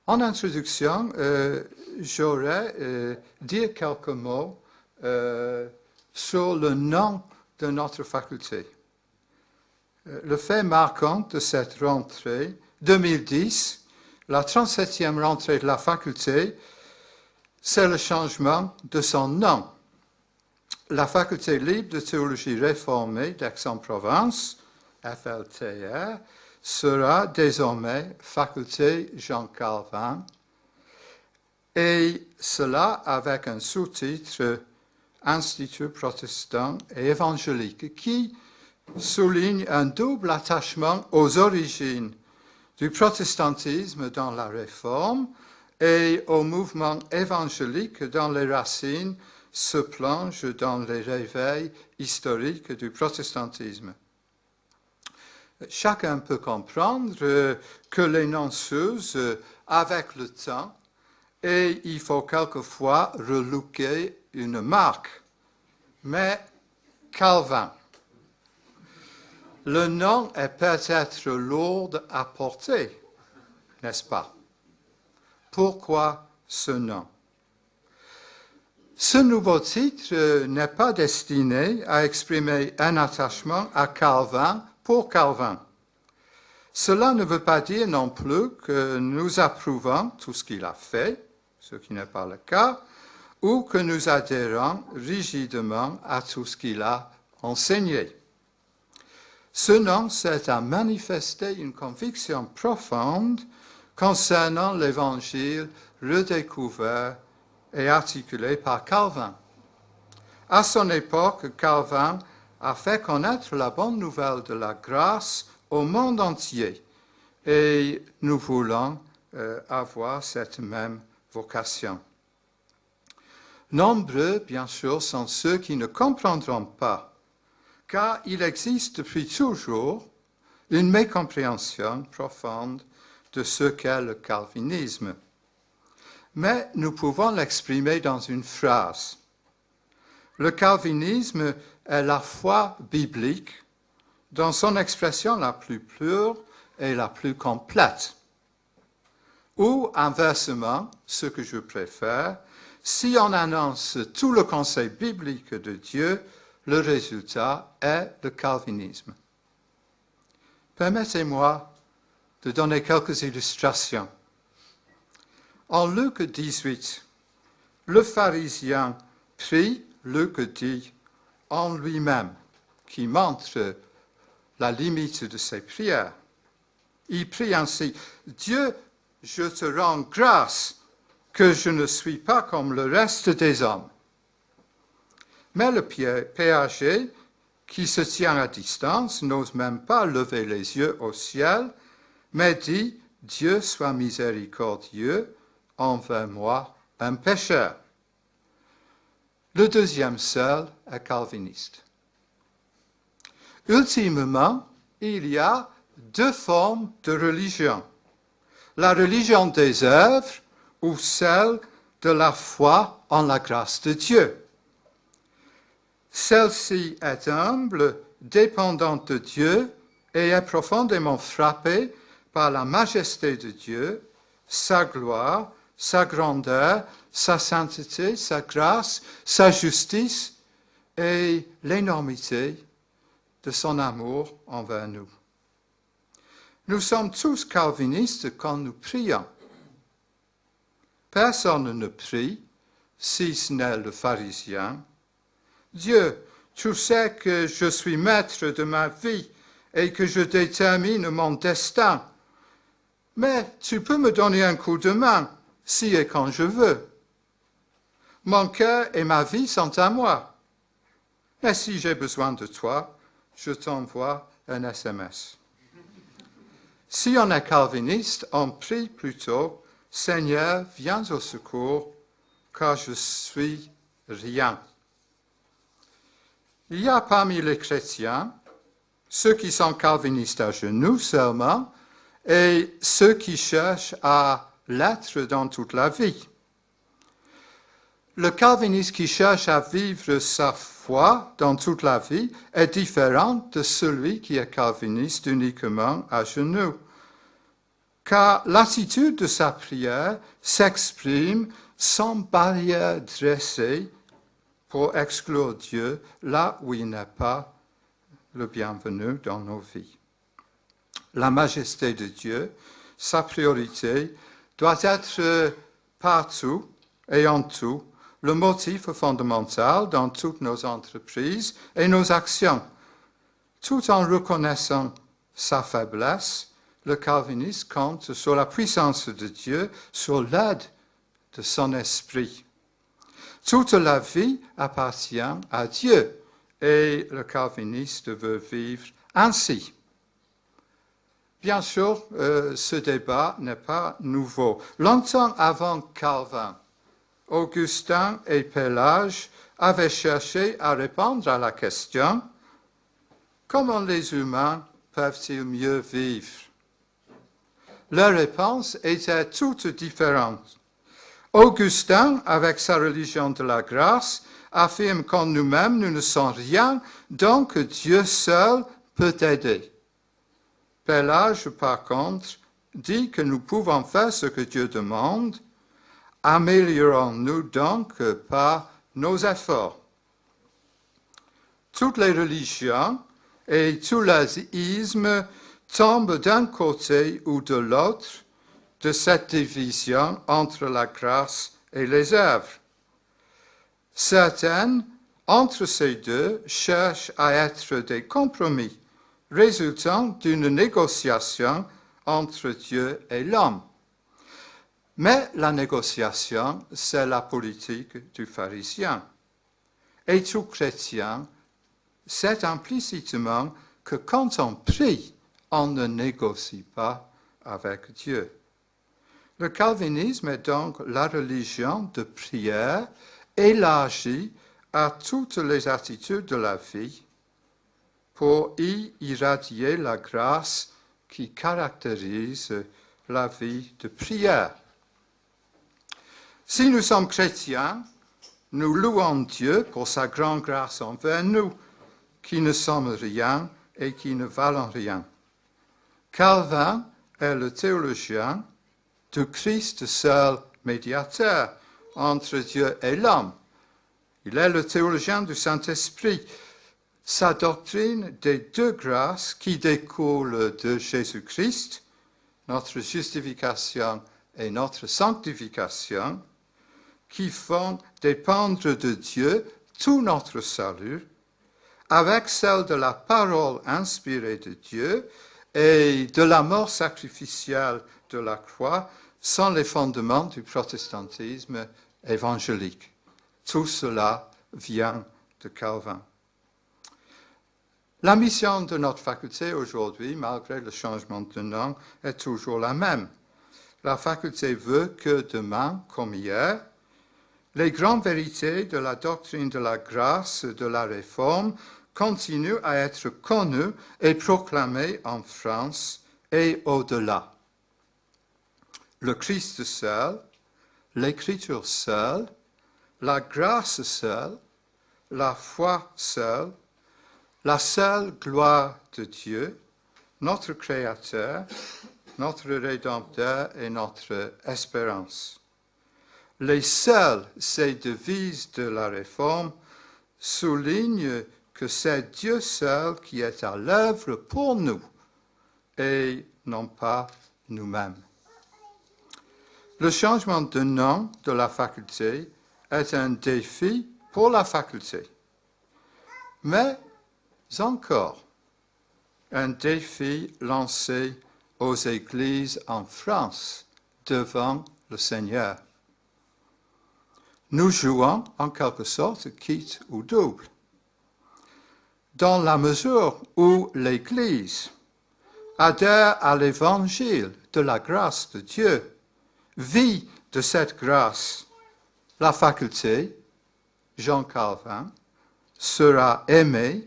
En introduction, j'aurais dire quelques mots sur le nom de notre faculté. Le fait marquant de cette rentrée 2010, la 37e rentrée de la faculté, c'est le changement de son nom. La faculté libre de théologie réformée d'Aix-en-Provence, FLTR, sera désormais faculté Jean Calvin, et cela avec un sous-titre Institut protestant et évangélique qui souligne un double attachement aux origines du protestantisme dans la Réforme et au mouvement évangélique dont les racines se plongent dans les réveils historiques du protestantisme. Chacun peut comprendre que les noms s'usent avec le temps et il faut quelquefois relooker une marque. Mais Calvin, le nom est peut-être lourd à porter, n'est-ce pas? Pourquoi ce nom? Ce nouveau titre n'est pas destiné à exprimer un attachement à Calvin pour Calvin. Cela ne veut pas dire non plus que nous approuvons tout ce qu'il a fait, ce qui n'est pas le cas, ou que nous adhérons rigidement à tout ce qu'il a enseigné. Ce nom sert à manifester une conviction profonde concernant l'Évangile redécouvert et articulé par Calvin. À son époque, Calvin a fait connaître la bonne nouvelle de la grâce au monde entier et nous voulons avoir cette même vocation. Nombreux, bien sûr, sont ceux qui ne comprendront pas, car il existe depuis toujours une mécompréhension profonde de ce qu'est le calvinisme. Mais nous pouvons l'exprimer dans une phrase. Le calvinisme est la foi biblique dans son expression la plus pure et la plus complète. Ou, inversement, ce que je préfère, si on annonce tout le conseil biblique de Dieu, le résultat est le calvinisme. Permettez-moi de donner quelques illustrations. En Luc 18, le pharisien prie, Luc dit, en lui-même, qui montre la limite de ses prières. Il prie ainsi, « Dieu, je te rends grâce que je ne suis pas comme le reste des hommes. » Mais le péager, qui se tient à distance, n'ose même pas lever les yeux au ciel, mais dit, « Dieu soit miséricordieux envers moi, un pécheur. » Le deuxième seul est calviniste. Ultimement, il y a deux formes de religion. La religion des œuvres ou celle de la foi en la grâce de Dieu. Celle-ci est humble, dépendante de Dieu et est profondément frappée par la majesté de Dieu, sa gloire, sa grandeur, sa sainteté, sa grâce, sa justice et l'énormité de son amour envers nous. Nous sommes tous calvinistes quand nous prions. Personne ne prie, si ce n'est le pharisien. « Dieu, tu sais que je suis maître de ma vie et que je détermine mon destin. Mais tu peux me donner un coup de main, si et quand je veux. Mon cœur et ma vie sont à moi. Mais si j'ai besoin de toi, je t'envoie un SMS. » Si on est calviniste, on prie plutôt « Seigneur, viens au secours, car je suis rien. » Il y a parmi les chrétiens ceux qui sont calvinistes à genoux seulement et ceux qui cherchent à l'être dans toute la vie. Le calviniste qui cherche à vivre sa foi dans toute la vie est différent de celui qui est calviniste uniquement à genoux. car l'attitude de sa prière s'exprime sans barrière dressée pour exclure Dieu là où il n'est pas le bienvenu dans nos vies. La majesté de Dieu, sa priorité, doit être partout et en tout le motif fondamental dans toutes nos entreprises et nos actions. Tout en reconnaissant sa faiblesse, le calviniste compte sur la puissance de Dieu, sur l'aide de son esprit. Toute la vie appartient à Dieu et le calviniste veut vivre ainsi. Bien sûr, ce débat n'est pas nouveau. Longtemps avant Calvin, Augustin et Pélage avaient cherché à répondre à la question « Comment les humains peuvent-ils mieux vivre ?» Leur réponse était toute différente. Augustin, avec sa religion de la grâce, affirme qu'en nous-mêmes, nous ne sommes rien, donc Dieu seul peut aider. Pélage, par contre, dit que nous pouvons faire ce que Dieu demande, améliorons-nous donc par nos efforts. Toutes les religions et tous les ismes tombent d'un côté ou de l'autre de cette division entre la grâce et les œuvres. Certaines, entre ces deux, cherchent à être des compromis, résultant d'une négociation entre Dieu et l'homme. Mais la négociation, c'est la politique du pharisien. Et tout chrétien sait implicitement que quand on prie, on ne négocie pas avec Dieu. Le calvinisme est donc la religion de prière élargie à toutes les attitudes de la vie pour y irradier la grâce qui caractérise la vie de prière. Si nous sommes chrétiens, nous louons Dieu pour sa grande grâce envers nous, qui ne sommes rien et qui ne valons rien. Calvin est le théologien du Christ seul médiateur entre Dieu et l'homme. Il est le théologien du Saint-Esprit. Sa doctrine des deux grâces qui découlent de Jésus-Christ, notre justification et notre sanctification, qui font dépendre de Dieu tout notre salut, avec celle de la parole inspirée de Dieu et de la mort sacrificielle de la croix, sont les fondements du protestantisme évangélique. Tout cela vient de Calvin. La mission de notre faculté aujourd'hui, malgré le changement de nom, est toujours la même. La faculté veut que demain, comme hier, les grandes vérités de la doctrine de la grâce de la Réforme continuent à être connues et proclamées en France et au-delà. Le Christ seul, l'Écriture seule, la grâce seule, la foi seule, la seule gloire de Dieu, notre Créateur, notre Rédempteur et notre espérance. Les seules, ces devises de la Réforme, soulignent que c'est Dieu seul qui est à l'œuvre pour nous et non pas nous-mêmes. Le changement de nom de la faculté est un défi pour la faculté, mais encore un défi lancé aux églises en France devant le Seigneur. Nous jouons en quelque sorte quitte ou double. Dans la mesure où l'Église adhère à l'évangile de la grâce de Dieu, vit de cette grâce, la faculté, Jean Calvin, sera aimée,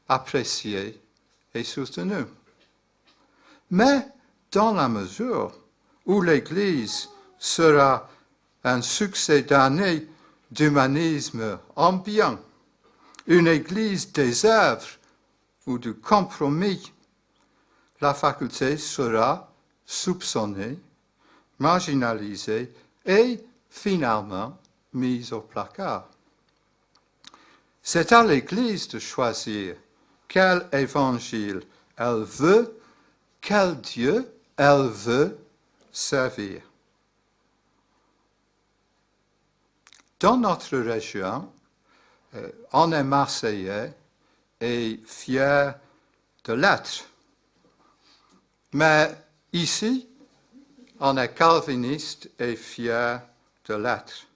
appréciée et soutenue. Mais dans la mesure où l'Église sera un succès d'année d'humanisme ambiant, une Église des œuvres ou du compromis, la faculté sera soupçonnée, marginalisée et finalement mise au placard. C'est à l'Église de choisir quel évangile elle veut, quel Dieu elle veut servir. Dans notre région, on est Marseillais et fier de l'être. Mais ici, on est calviniste et fier de l'être.